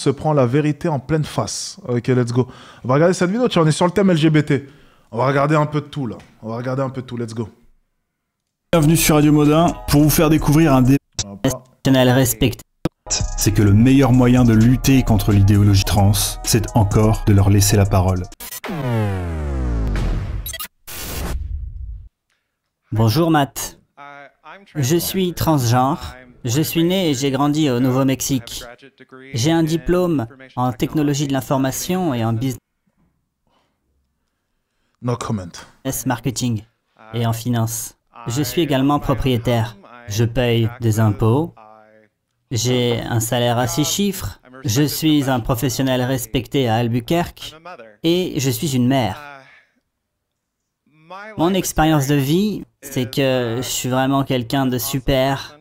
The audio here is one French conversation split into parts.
se prend la vérité en pleine face. Ok, let's go. On va regarder cette vidéo, tiens, on est sur le thème LGBT. On va regarder un peu de tout, là. On va regarder un peu de tout, let's go. Bienvenue sur Radio Modin pour vous faire découvrir un débat Respecté. c'est que le meilleur moyen de lutter contre l'idéologie trans, c'est encore de leur laisser la parole. Bonjour Matt. Je suis transgenre. Je suis né et j'ai grandi au Nouveau-Mexique. J'ai un diplôme en technologie de l'information et en business No comment. marketing et en finance. Je suis également propriétaire. Je paye des impôts. J'ai un salaire à 6 chiffres. Je suis un professionnel respecté à Albuquerque. Et je suis une mère. Mon expérience de vie, c'est que je suis vraiment quelqu'un de super.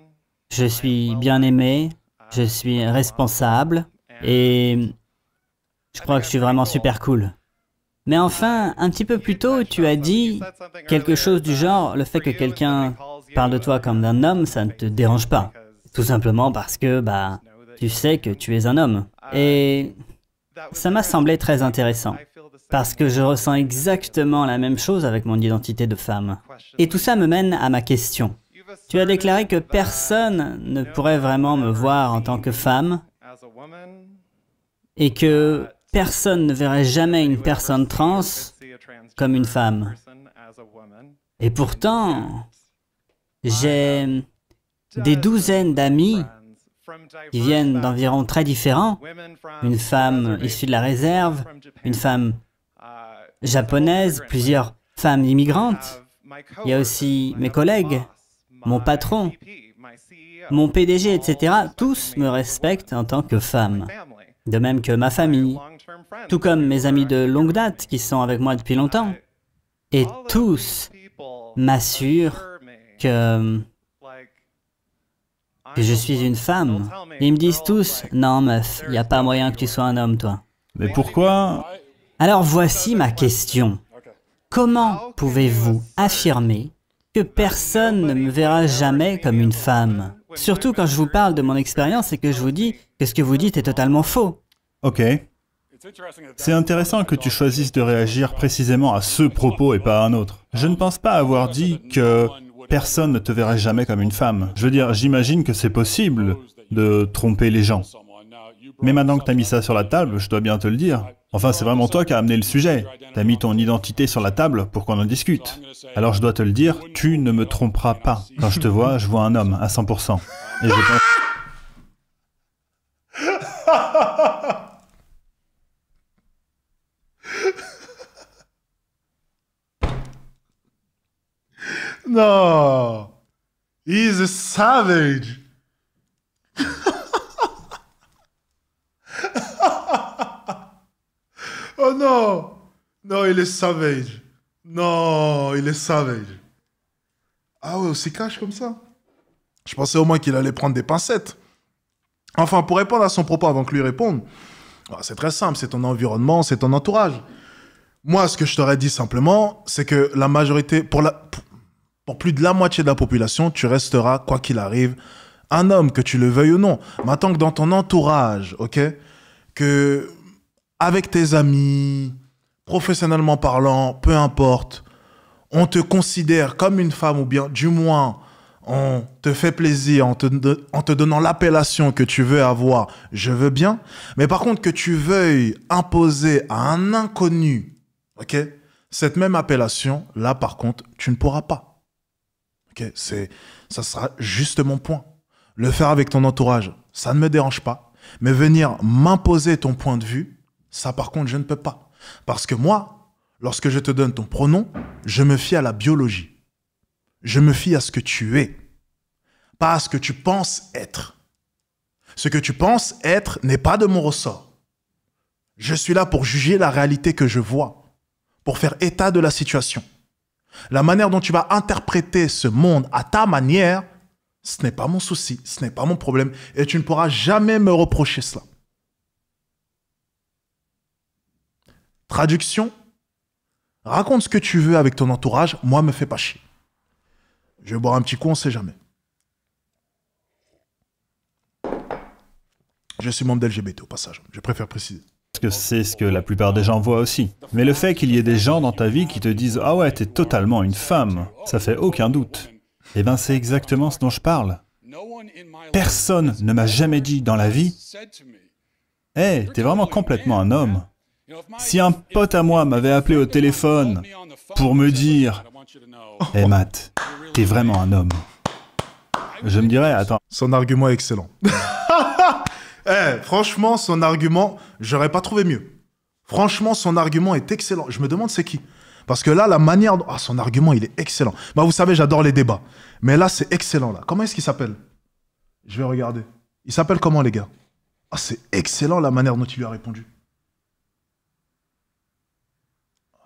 Je suis bien aimé, je suis responsable, et je crois que je suis vraiment super cool. Mais enfin, un petit peu plus tôt, tu as dit quelque chose du genre, le fait que quelqu'un parle de toi comme d'un homme, ça ne te dérange pas. Tout simplement parce que, tu sais que tu es un homme. Et ça m'a semblé très intéressant. Parce que je ressens exactement la même chose avec mon identité de femme. Et tout ça me mène à ma question. Tu as déclaré que personne ne pourrait vraiment me voir en tant que femme et que personne ne verrait jamais une personne trans comme une femme. Et pourtant, j'ai des douzaines d'amis qui viennent d'environs très différents. Une femme issue de la réserve, une femme japonaise, plusieurs femmes immigrantes. Il y a aussi mes collègues, mon patron, mon PDG, etc. Tous me respectent en tant que femme. De même que ma famille, tout comme mes amis de longue date qui sont avec moi depuis longtemps. Et tous m'assurent que je suis une femme. Ils me disent tous, non meuf, il n'y a pas moyen que tu sois un homme, toi. Mais pourquoi? Alors voici ma question. Comment pouvez-vous affirmer que personne ne me verra jamais comme une femme? Surtout quand je vous parle de mon expérience et que je vous dis que ce que vous dites est totalement faux. Ok. C'est intéressant que tu choisisses de réagir précisément à ce propos et pas à un autre. Je ne pense pas avoir dit que personne ne te verrait jamais comme une femme. Je veux dire, j'imagine que c'est possible de tromper les gens. Mais maintenant que tu as mis ça sur la table, je dois bien te le dire. Enfin, c'est vraiment toi qui as amené le sujet. Tu as mis ton identité sur la table pour qu'on en discute. Alors je dois te le dire, tu ne me tromperas pas. Quand je te vois, je vois un homme à 100%. Et je pense... No. He's a savage. Oh non. Non, il est savage. Non, il est savage. Ah ouais, aussi cash comme ça. Je pensais au moins qu'il allait prendre des pincettes. Enfin, pour répondre à son propos avant que lui réponde, c'est très simple, c'est ton environnement, c'est ton entourage. Moi, ce que je t'aurais dit simplement, c'est que la majorité, pour plus de la moitié de la population, tu resteras, quoi qu'il arrive, un homme, que tu le veuilles ou non. Maintenant que dans ton entourage, ok, que avec tes amis, professionnellement parlant, peu importe, on te considère comme une femme ou bien, du moins, on te fait plaisir en te donnant l'appellation que tu veux avoir, je veux bien. Mais par contre, que tu veuilles imposer à un inconnu, ok, cette même appellation, là, par contre, tu ne pourras pas. Ok, ça sera juste mon point. Le faire avec ton entourage, ça ne me dérange pas. Mais venir m'imposer ton point de vue, ça, par contre, je ne peux pas. Parce que moi, lorsque je te donne ton pronom, je me fie à la biologie. Je me fie à ce que tu es, pas à ce que tu penses être. Ce que tu penses être n'est pas de mon ressort. Je suis là pour juger la réalité que je vois, pour faire état de la situation. La manière dont tu vas interpréter ce monde à ta manière, ce n'est pas mon souci, ce n'est pas mon problème, et tu ne pourras jamais me reprocher cela. Traduction, raconte ce que tu veux avec ton entourage, moi, me fais pas chier. Je vais boire un petit coup, on ne sait jamais. Je suis membre d'LGBT au passage, je préfère préciser. Parce que c'est ce que la plupart des gens voient aussi. Mais le fait qu'il y ait des gens dans ta vie qui te disent « Ah ouais, t'es totalement une femme », ça fait aucun doute. Eh ben c'est exactement ce dont je parle. Personne ne m'a jamais dit dans la vie « Hey, t'es vraiment complètement un homme ». Si un pote à moi m'avait appelé au téléphone pour me dire « Hey Matt, t'es vraiment un homme », je me dirais « Attends, Son argument est excellent. Franchement, son argument, j'aurais pas trouvé mieux. Franchement, son argument est excellent. Je me demande c'est qui. Parce que là, la manière... Ah, son argument, il est excellent. Bah, vous savez, j'adore les débats. Mais là, c'est excellent, là. Comment est-ce qu'il s'appelle? Je vais regarder. Il s'appelle comment, les gars? Ah, c'est excellent, la manière dont il lui a répondu.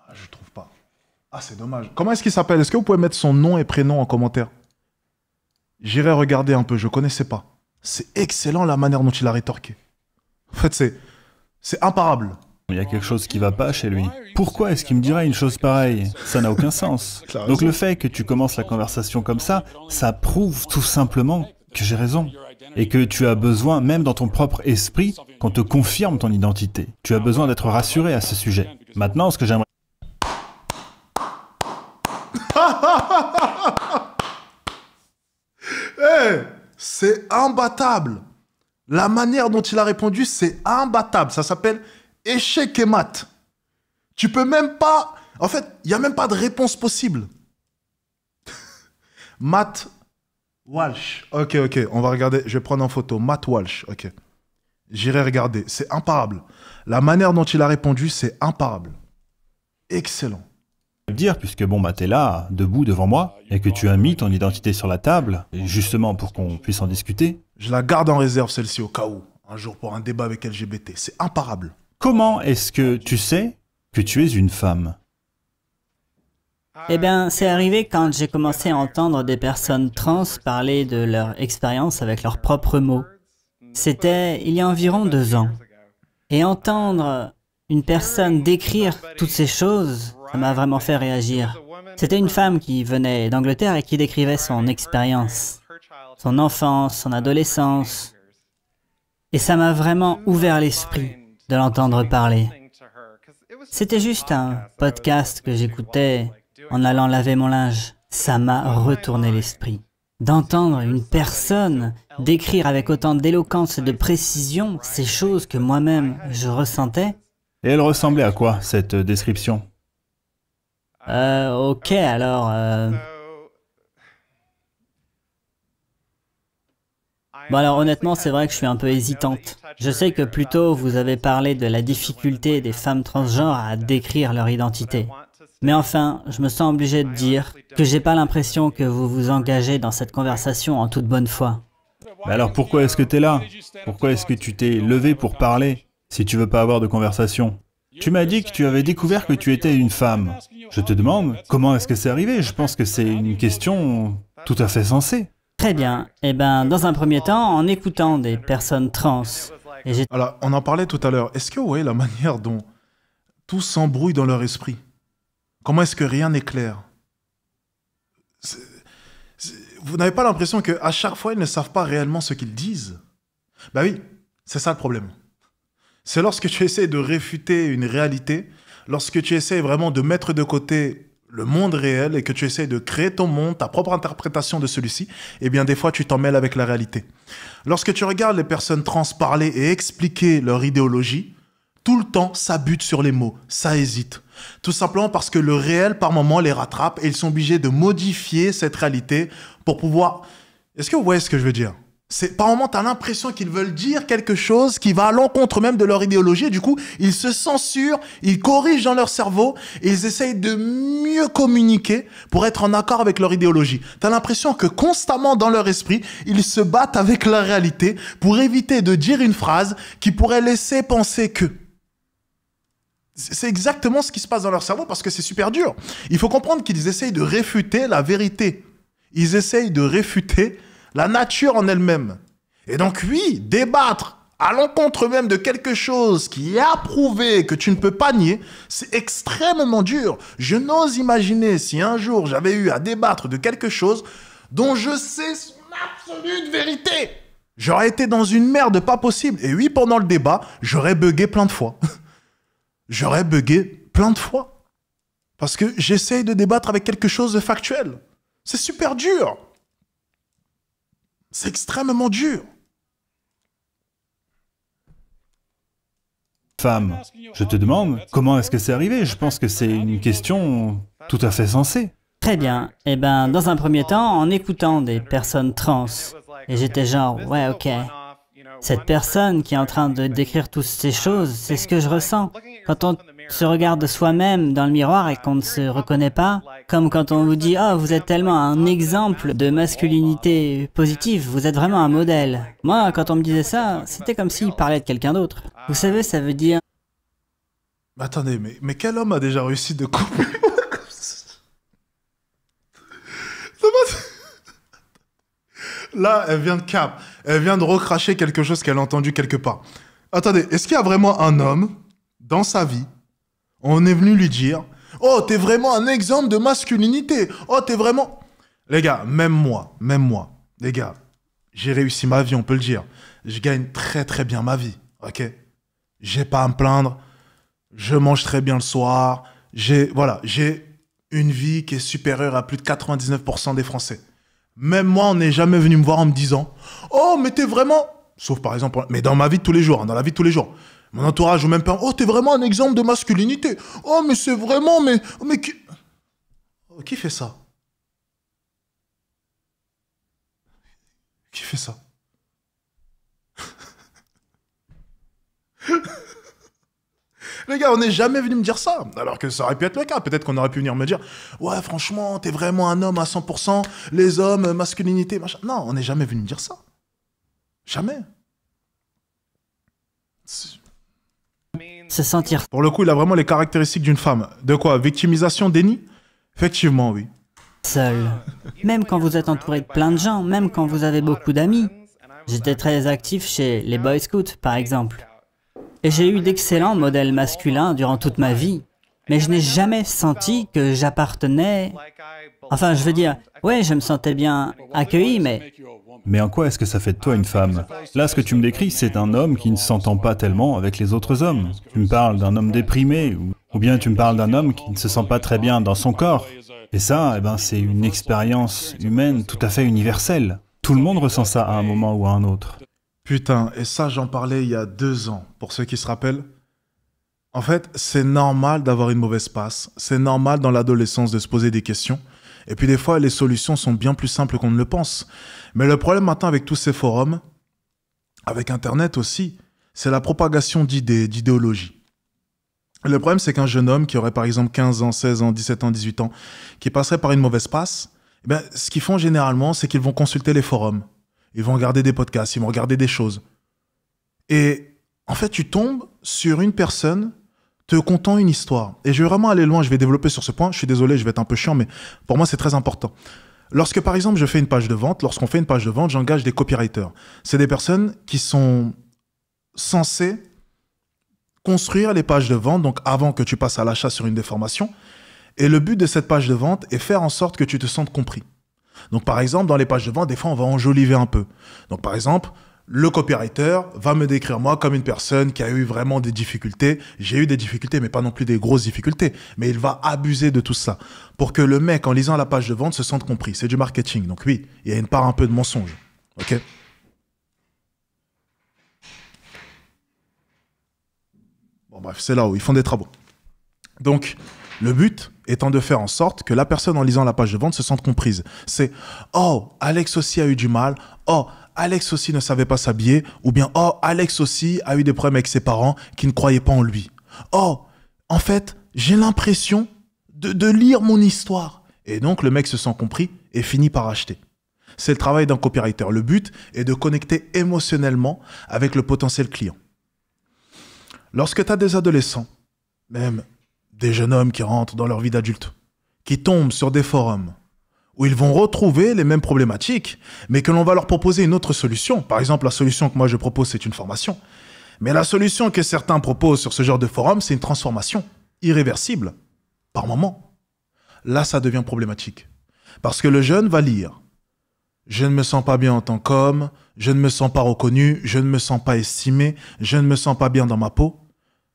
Ah, je trouve pas. Ah, c'est dommage. Comment est-ce qu'il s'appelle? Est-ce que vous pouvez mettre son nom et prénom en commentaire? J'irai regarder un peu, je connaissais pas. C'est excellent la manière dont il a rétorqué. En fait, c'est imparable. il y a quelque chose qui va pas chez lui. Pourquoi est-ce qu'il me dirait une chose pareille? Ça n'a aucun sens. Donc le fait que tu commences la conversation comme ça prouve tout simplement que j'ai raison. Et que tu as besoin, même dans ton propre esprit, qu'on te confirme ton identité. Tu as besoin d'être rassuré à ce sujet. Maintenant, ce que j'aimerais... C'est imbattable. La manière dont il a répondu, c'est imbattable. Ça s'appelle échec et mat. Tu peux même pas... En fait, il n'y a même pas de réponse possible. Matt Walsh. Ok, on va regarder. Je vais prendre en photo. Matt Walsh. Ok. J'irai regarder. C'est imparable. La manière dont il a répondu, c'est imparable. Excellent. dire, puisque bon, bah, t'es là, debout devant moi, et que tu as mis ton identité sur la table, justement pour qu'on puisse en discuter. Je la garde en réserve, celle-ci, au cas où. Un jour pour un débat avec LGBT. C'est imparable. Comment est-ce que tu sais que tu es une femme? Eh bien, c'est arrivé quand j'ai commencé à entendre des personnes trans parler de leur expérience avec leurs propres mots. C'était il y a environ 2 ans. Et entendre une personne décrire toutes ces choses, ça m'a vraiment fait réagir. C'était une femme qui venait d'Angleterre et qui décrivait son expérience, son enfance, son adolescence. Et ça m'a vraiment ouvert l'esprit de l'entendre parler. C'était juste un podcast que j'écoutais en allant laver mon linge. Ça m'a retourné l'esprit. D'entendre une personne décrire avec autant d'éloquence et de précision ces choses que moi-même je ressentais. Et elle ressemblait à quoi, cette description? Ok, alors... Bon alors honnêtement, c'est vrai que je suis un peu hésitante. Je sais que plus tôt, vous avez parlé de la difficulté des femmes transgenres à décrire leur identité. Mais enfin, je me sens obligé de dire que j'ai pas l'impression que vous vous engagez dans cette conversation en toute bonne foi. Mais alors pourquoi est-ce que t'es là? Pourquoi est-ce que tu t'es levé pour parler, si tu veux pas avoir de conversation? Tu m'as dit que tu avais découvert que tu étais une femme. Je te demande, comment est-ce que c'est arrivé? Je pense que c'est une question tout à fait sensée. Très bien. Eh ben, dans un premier temps, en écoutant des personnes trans, et j'ai... Alors, on en parlait tout à l'heure. Est-ce que vous voyez la manière dont tout s'embrouille dans leur esprit? Comment est-ce que rien n'est clair? Vous n'avez pas l'impression qu'à chaque fois, ils ne savent pas réellement ce qu'ils disent? Ben oui, c'est ça le problème. C'est lorsque tu essaies de réfuter une réalité, lorsque tu essaies vraiment de mettre de côté le monde réel et que tu essaies de créer ton monde, ta propre interprétation de celui-ci, eh bien des fois tu t'en mêles avec la réalité. Lorsque tu regardes les personnes trans parler et expliquer leur idéologie, tout le temps ça bute sur les mots, ça hésite. Tout simplement parce que le réel par moments les rattrape et ils sont obligés de modifier cette réalité pour pouvoir... Est-ce que vous voyez ce que je veux dire? Par moment, tu as l'impression qu'ils veulent dire quelque chose qui va à l'encontre même de leur idéologie. Et du coup, ils se censurent, ils corrigent dans leur cerveau et ils essayent de mieux communiquer pour être en accord avec leur idéologie. Tu as l'impression que constamment dans leur esprit, ils se battent avec la réalité pour éviter de dire une phrase qui pourrait laisser penser que... C'est exactement ce qui se passe dans leur cerveau parce que c'est super dur. Il faut comprendre qu'ils essayent de réfuter la vérité. Ils essayent de réfuter la nature en elle-même. Et donc oui, débattre à l'encontre même de quelque chose qui est approuvé, que tu ne peux pas nier, c'est extrêmement dur. Je n'ose imaginer si un jour j'avais eu à débattre de quelque chose dont je sais l'absolue vérité. J'aurais été dans une merde pas possible. Et oui, pendant le débat, j'aurais bugué plein de fois. J'aurais bugué plein de fois. Parce que j'essaye de débattre avec quelque chose de factuel. C'est super dur. C'est extrêmement dur. Femme, je te demande, comment est-ce que c'est arrivé? Je pense que c'est une question tout à fait sensée. Très bien. Eh ben, dans un premier temps, en écoutant des personnes trans, et j'étais genre, ouais, ok. Cette personne qui est en train de décrire toutes ces choses, c'est ce que je ressens. Quand on se regarde soi-même dans le miroir et qu'on ne se reconnaît pas, comme quand on vous dit « Oh, vous êtes tellement un exemple de masculinité positive, vous êtes vraiment un modèle ». Moi, quand on me disait ça, c'était comme s'il parlait de quelqu'un d'autre. Vous savez, ça veut dire... Mais attendez, mais quel homme a déjà réussi de couper comme ça? Là, elle vient de cap. Elle vient de recracher quelque chose qu'elle a entendu quelque part. Attendez, est-ce qu'il y a vraiment un homme, dans sa vie, on est venu lui dire « Oh, t'es vraiment un exemple de masculinité. Oh, t'es vraiment... » Les gars, même moi, les gars, j'ai réussi ma vie, on peut le dire. Je gagne très très bien ma vie, ok? J'ai pas à me plaindre. Je mange très bien le soir. J'ai une vie qui est supérieure à plus de 99% des Français. Même moi, on n'est jamais venu me voir en me disant « Oh, mais t'es vraiment... » Sauf par exemple, mais dans ma vie de tous les jours, dans la vie de tous les jours. Mon entourage ou même pas « Oh, t'es vraiment un exemple de masculinité. Oh, mais c'est vraiment... Mais qui... Oh, qui fait ça? Qui fait ça? Les gars, on n'est jamais venu me dire ça, alors que ça aurait pu être le cas. Peut-être qu'on aurait pu venir me dire « Ouais, franchement, t'es vraiment un homme à 100%, les hommes, masculinité, machin. » Non, on n'est jamais venu me dire ça. Jamais. Se sentir Pour le coup, il a vraiment les caractéristiques d'une femme. De quoi? Victimisation, déni? Effectivement, oui. seul. Même quand vous êtes entouré de plein de gens, même quand vous avez beaucoup d'amis. J'étais très actif chez les Boy Scouts, par exemple. Et j'ai eu d'excellents modèles masculins durant toute ma vie. Mais je n'ai jamais senti que j'appartenais... Enfin, je veux dire, ouais, je me sentais bien accueilli, mais... Mais en quoi est-ce que ça fait de toi une femme? Là, ce que tu me décris, c'est un homme qui ne s'entend pas tellement avec les autres hommes. Tu me parles d'un homme déprimé, ou bien tu me parles d'un homme qui ne se sent pas très bien dans son corps. Et ça, eh ben, c'est une expérience humaine tout à fait universelle. Tout le monde ressent ça à un moment ou à un autre. Putain, et ça, j'en parlais il y a 2 ans, pour ceux qui se rappellent. En fait, c'est normal d'avoir une mauvaise passe. C'est normal dans l'adolescence de se poser des questions. Et puis des fois, les solutions sont bien plus simples qu'on ne le pense. Mais le problème maintenant avec tous ces forums, avec Internet aussi, c'est la propagation d'idées, d'idéologies. Le problème, c'est qu'un jeune homme qui aurait par exemple 15 ans, 16 ans, 17 ans, 18 ans, qui passerait par une mauvaise passe, eh bien, ce qu'ils font généralement, c'est qu'ils vont consulter les forums. Ils vont regarder des podcasts, ils vont regarder des choses. Et en fait, tu tombes sur une personne te contant une histoire. Et je vais vraiment aller loin, je vais développer sur ce point. Je suis désolé, je vais être un peu chiant, mais pour moi, c'est très important. Lorsque, par exemple, je fais une page de vente, lorsqu'on fait une page de vente, j'engage des copywriters. C'est des personnes qui sont censées construire les pages de vente, donc avant que tu passes à l'achat sur une des formations. Et le but de cette page de vente est faire en sorte que tu te sentes compris. Donc, par exemple, dans les pages de vente, des fois, on va enjoliver un peu. Donc, par exemple, le copywriter va me décrire moi comme une personne qui a eu vraiment des difficultés. J'ai eu des difficultés, mais pas non plus des grosses difficultés. Mais il va abuser de tout ça pour que le mec, en lisant la page de vente, se sente compris. C'est du marketing. Donc oui, il y a une part un peu de mensonge. Ok ? Bon, bref, c'est là où ils font des travaux. Donc, le but étant de faire en sorte que la personne, en lisant la page de vente, se sente comprise. C'est « Oh, Alex aussi a eu du mal. Oh, Alex aussi ne savait pas s'habiller. » Ou bien « Oh, Alex aussi a eu des problèmes avec ses parents qui ne croyaient pas en lui. » « Oh, en fait, j'ai l'impression de lire mon histoire. » Et donc, le mec se sent compris et finit par acheter. C'est le travail d'un copywriter. Le but est de connecter émotionnellement avec le potentiel client. Lorsque tu as des adolescents, même des jeunes hommes qui rentrent dans leur vie d'adulte, qui tombent sur des forums où ils vont retrouver les mêmes problématiques, mais que l'on va leur proposer une autre solution. Par exemple, la solution que moi je propose, c'est une formation. Mais la solution que certains proposent sur ce genre de forum, c'est une transformation irréversible, par moment. Là, ça devient problématique. Parce que le jeune va lire je ne me sens pas bien en tant qu'homme, je ne me sens pas reconnu, je ne me sens pas estimé, je ne me sens pas bien dans ma peau.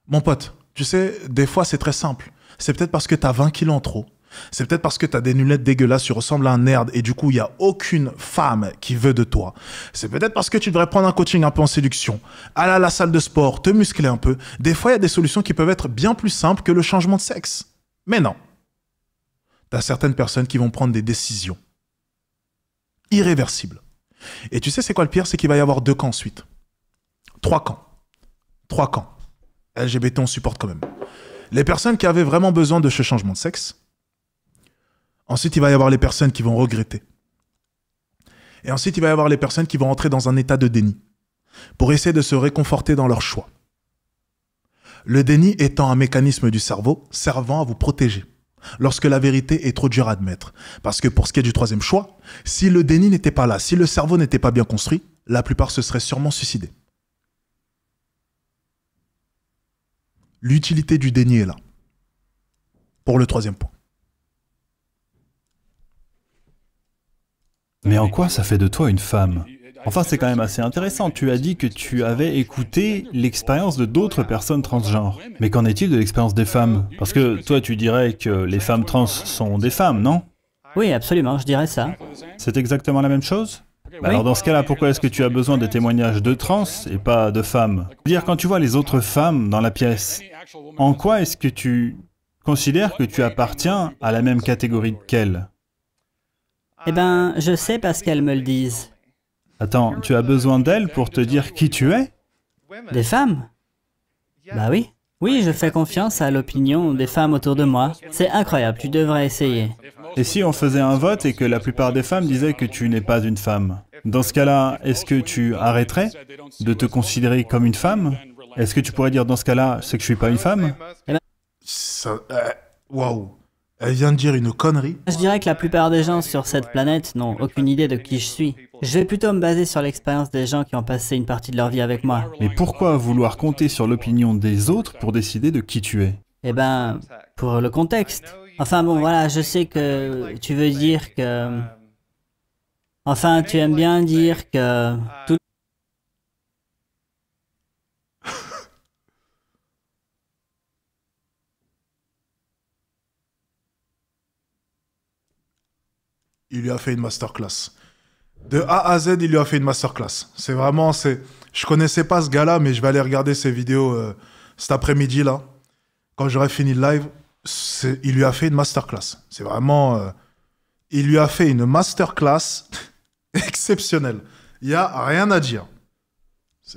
Mon pote, tu sais, des fois c'est très simple. C'est peut-être parce que tu as 20 kilos en trop. C'est peut-être parce que tu as des lunettes dégueulasses, tu ressembles à un nerd et du coup, il n'y a aucune femme qui veut de toi. C'est peut-être parce que tu devrais prendre un coaching un peu en séduction, aller à la salle de sport, te muscler un peu. Des fois, il y a des solutions qui peuvent être bien plus simples que le changement de sexe. Mais non. Tu as certaines personnes qui vont prendre des décisions irréversibles. Et tu sais, c'est quoi le pire? C'est qu'il va y avoir 2 camps ensuite. 3 camps. 3 camps. LGBT, on supporte quand même. Les personnes qui avaient vraiment besoin de ce changement de sexe. Ensuite, il va y avoir les personnes qui vont regretter. Et ensuite, il va y avoir les personnes qui vont entrer dans un état de déni pour essayer de se réconforter dans leur choix. Le déni étant un mécanisme du cerveau servant à vous protéger lorsque la vérité est trop dure à admettre. Parce que pour ce qui est du 3e choix, si le déni n'était pas là, si le cerveau n'était pas bien construit, la plupart se seraient sûrement suicidés. L'utilité du déni est là. Pour le 3e point. Mais en quoi ça fait de toi une femme? Enfin, c'est quand même assez intéressant. Tu as dit que tu avais écouté l'expérience de d'autres personnes transgenres. Mais qu'en est-il de l'expérience des femmes? Parce que toi, tu dirais que les femmes trans sont des femmes, non? Oui, absolument, je dirais ça. C'est exactement la même chose? Alors dans ce cas-là, pourquoi est-ce que tu as besoin des témoignages de trans et pas de femmes? Dire, quand tu vois les autres femmes dans la pièce, en quoi est-ce que tu considères que tu appartiens à la même catégorie qu'elles? Eh ben, je sais parce qu'elles me le disent. Attends, tu as besoin d'elles pour te dire qui tu es? Des femmes? Bah oui. Oui, je fais confiance à l'opinion des femmes autour de moi. C'est incroyable, tu devrais essayer. Et si on faisait un vote et que la plupart des femmes disaient que tu n'es pas une femme? Dans ce cas-là, est-ce que tu arrêterais de te considérer comme une femme? Est-ce que tu pourrais dire dans ce cas-là, c'est que je suis pas une femme? Waouh. Elle vient de dire une connerie. Je dirais que la plupart des gens sur cette planète n'ont aucune idée de qui je suis. Je vais plutôt me baser sur l'expérience des gens qui ont passé une partie de leur vie avec moi. Mais pourquoi vouloir compter sur l'opinion des autres pour décider de qui tu es? Eh ben, pour le contexte. Enfin bon, voilà, je sais que tu veux dire que... Enfin, tu aimes bien dire que... Il lui a fait une masterclass. De A à Z, il lui a fait une masterclass. C'est vraiment... Je connaissais pas ce gars-là, mais je vais aller regarder ses vidéos cet après-midi, là. Quand j'aurai fini le live, il lui a fait une masterclass. C'est vraiment... il lui a fait une masterclass exceptionnelle. Il n'y a rien à dire.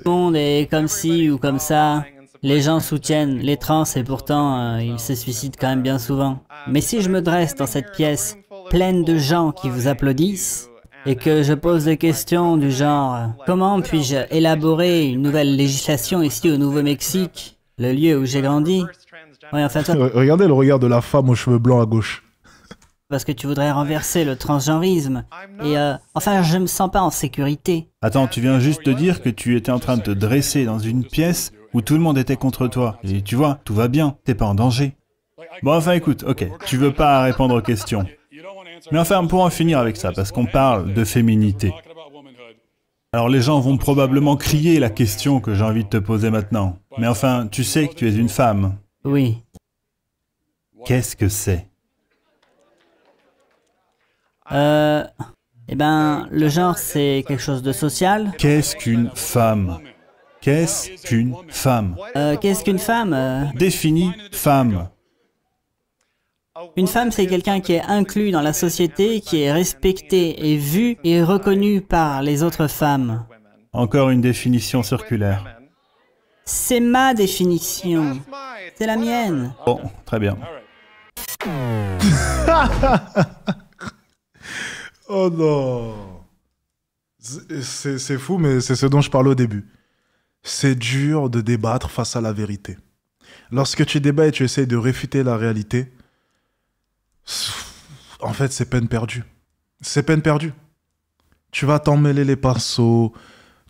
Le monde est comme ci ou comme ça. Les gens soutiennent les trans et pourtant, ils se suicident quand même bien souvent. Mais si je me dresse dans cette pièce pleine de gens qui vous applaudissent et que je pose des questions du genre « Comment puis-je élaborer une nouvelle législation ici au Nouveau-Mexique, le lieu où j'ai grandi ?» Oui, enfin, toi, Regardez le regard de la femme aux cheveux blancs à gauche. parce que tu voudrais renverser le transgenrisme. Et enfin, je me sens pas en sécurité. Attends, tu viens juste de dire que tu étais en train de te dresser dans une pièce où tout le monde était contre toi. Et tu vois, tout va bien, t'es pas en danger. Bon, enfin écoute, ok, tu veux pas répondre aux questions. Mais enfin, pour en finir avec ça, parce qu'on parle de féminité. Alors les gens vont probablement crier la question que j'ai envie de te poser maintenant. Mais enfin, tu sais que tu es une femme. Oui. Qu'est-ce que c'est? Eh ben, le genre, c'est quelque chose de social. Qu'est-ce qu'une femme? Qu'est-ce qu'une femme? Qu'est-ce qu'une femme? Définis femme. Une femme, c'est quelqu'un qui est inclus dans la société, qui est respecté et vu et reconnu par les autres femmes. Encore une définition circulaire. C'est ma définition. C'est la mienne. Bon, très bien. Oh non. C'est fou, mais c'est ce dont je parlais au début. C'est dur de débattre face à la vérité. Lorsque tu débats et tu essayes de réfuter la réalité, en fait, c'est peine perdue. C'est peine perdue. Tu vas t'emmêler les pinceaux,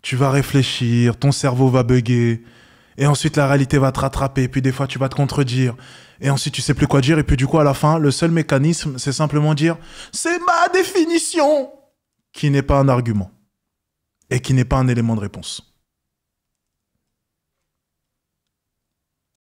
tu vas réfléchir, ton cerveau va bugger, et ensuite la réalité va te rattraper, et puis des fois tu vas te contredire, et ensuite tu sais plus quoi dire, et puis du coup à la fin, le seul mécanisme, c'est simplement dire « C'est ma définition !» qui n'est pas un argument et qui n'est pas un élément de réponse.